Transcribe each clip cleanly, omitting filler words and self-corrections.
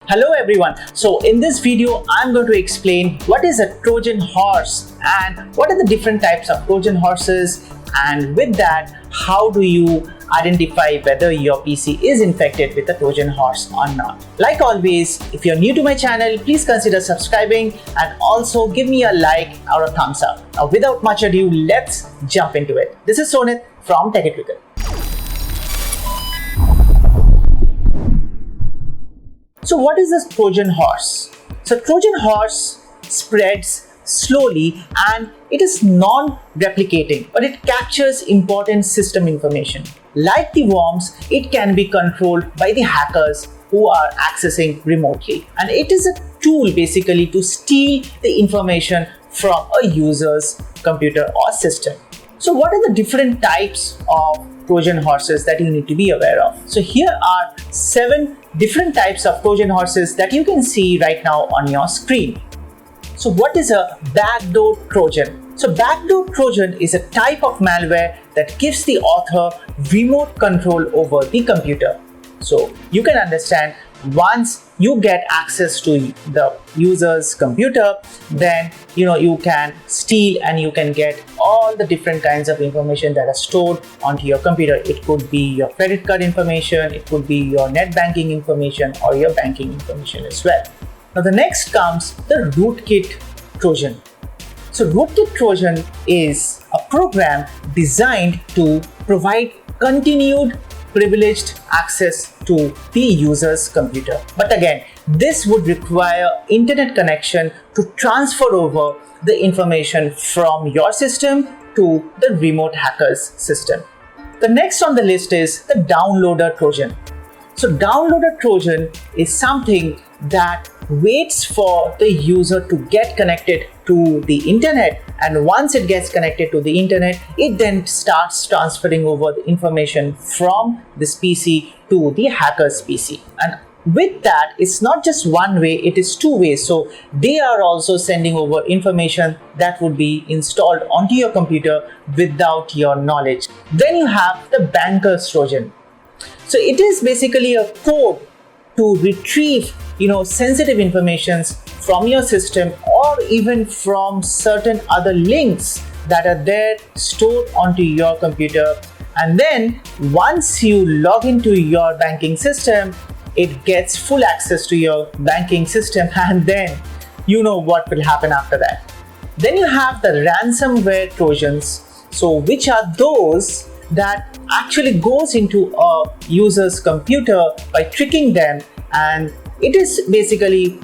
Hello everyone. So in this video, I'm going to explain what is a Trojan horse and what are the different types of Trojan horses, and with that, how do you identify whether your PC is infected with a Trojan horse or not. Like always, if you're new to my channel, please consider subscribing and also give me a like or a thumbs up. Now without much ado, let's jump into it. This is Sonit from Techie Trickle. So what is this Trojan horse? So Trojan horse spreads slowly and it is non-replicating, but it captures important system information. Like the worms, it can be controlled by the hackers who are accessing remotely. And it is a tool basically to steal the information from a user's computer or system. So what are the different types of Trojan horses that you need to be aware of? So here are 7 different types of Trojan horses that you can see right now on your screen. So what is a backdoor Trojan? So backdoor Trojan is a type of malware that gives the author remote control over the computer. So you can understand, once you get access to the user's computer, then you can steal and you can get all the different kinds of information that are stored onto your computer. It could be your credit card information, it could be your net banking information, or your banking information as well. Now the next comes the rootkit Trojan. So rootkit Trojan is a program designed to provide continued privileged access to the user's computer. But again, this would require internet connection to transfer over the information from your system to the remote hacker's system. The next on the list is the downloader Trojan. So downloader Trojan is something that waits for the user to get connected to the internet, and once it gets connected to the internet, it then starts transferring over the information from this PC to the hacker's PC. And with that, it's not just one way, it is two ways. So they are also sending over information that would be installed onto your computer without your knowledge. Then you have the banker's Trojan. So it is basically a code to retrieve sensitive information from your system, or even from certain other links that are there stored onto your computer. And then once you log into your banking system, it gets full access to your banking system, and then what will happen after that. Then you have the ransomware Trojans, so which are those that actually goes into a user's computer by tricking them, and it is basically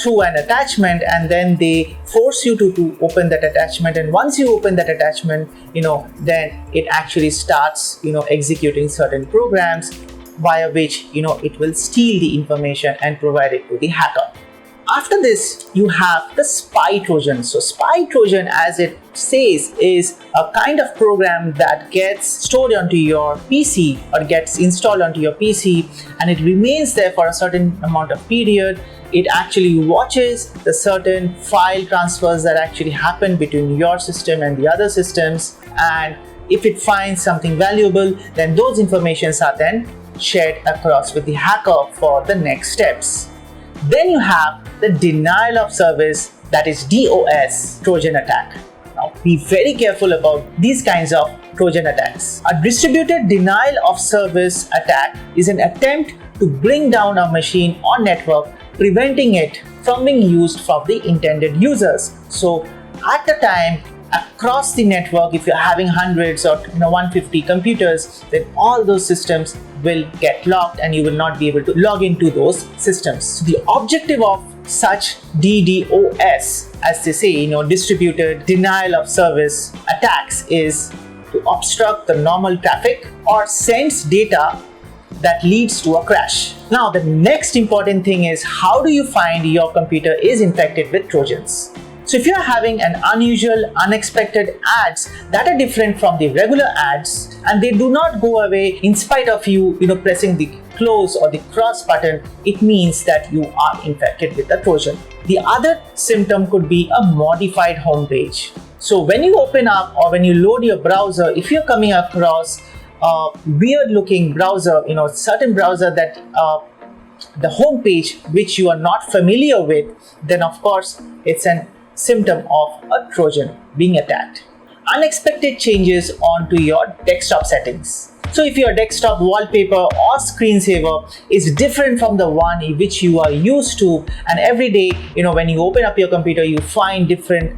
through an attachment, and then they force you to open that attachment, and once you open that attachment, then it actually starts executing certain programs via which it will steal the information and provide it to the hacker. After this, you have the spy Trojan. So spy Trojan, as it says, is a kind of program that gets stored onto your PC or gets installed onto your PC, and it remains there for a certain amount of period. It actually watches the certain file transfers that actually happen between your system and the other systems, and if it finds something valuable, then those informations are then shared across with the hacker for the next steps. Then you have the denial of service, that is DOS Trojan attack. Now be very careful about these kinds of Trojan attacks. A distributed denial of service attack is an attempt to bring down a machine or network, preventing it from being used for the intended users. So at the time, across the network, if you're having hundreds or 150 computers, then all those systems will get locked and you will not be able to log into those systems. So the objective of such DDoS, as they say, distributed denial of service attacks, is to obstruct the normal traffic or sends data that leads to a crash. Now the next important thing is, how do you find your computer is infected with Trojans? So if you're having an unusual, unexpected ads that are different from the regular ads, and they do not go away in spite of you, pressing the close or the cross button, it means that you are infected with a Trojan. The other symptom could be a modified homepage. So when you open up or when you load your browser, if you're coming across a weird looking browser, certain browser that the home page which you are not familiar with, then of course it's a symptom of a Trojan being attacked. Unexpected changes onto your desktop settings. So if your desktop wallpaper or screensaver is different from the one which you are used to, and every day, when you open up your computer, you find different,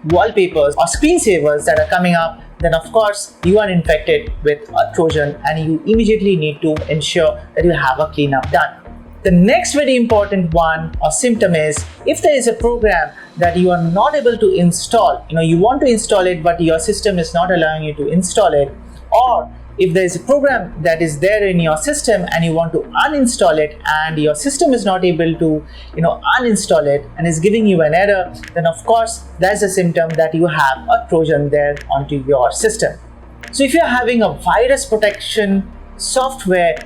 wallpapers or screensavers that are coming up, then of course you are infected with a Trojan and you immediately need to ensure that you have a cleanup done. The next very important one or symptom is if there is a program that you are not able to install, you want to install it but your system is not allowing you to install it, or if there is a program that is there in your system and you want to uninstall it and your system is not able to uninstall it and is giving you an error, then of course that's a symptom that you have a Trojan there onto your system. So if you're having a virus protection software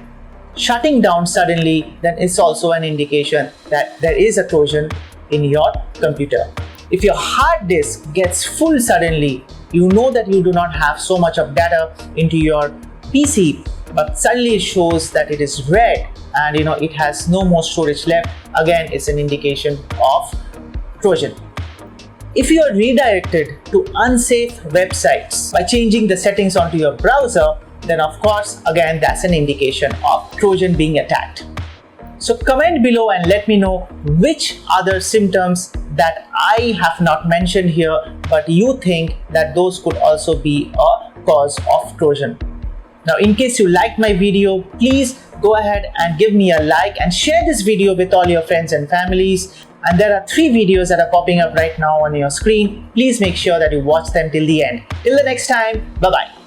shutting down suddenly, then it's also an indication that there is a Trojan in your computer. If your hard disk gets full suddenly, you know that you do not have so much of data into your PC, but suddenly it shows that it is red and it has no more storage left. Again, it's an indication of Trojan. If you are redirected to unsafe websites by changing the settings onto your browser, then of course, again, that's an indication of Trojan being attacked. So comment below and let me know which other symptoms that I have not mentioned here, but you think that those could also be a cause of Trojan. Now, in case you liked my video, please go ahead and give me a like and share this video with all your friends and families. And there are 3 videos that are popping up right now on your screen. Please make sure that you watch them till the end. Till the next time, bye-bye.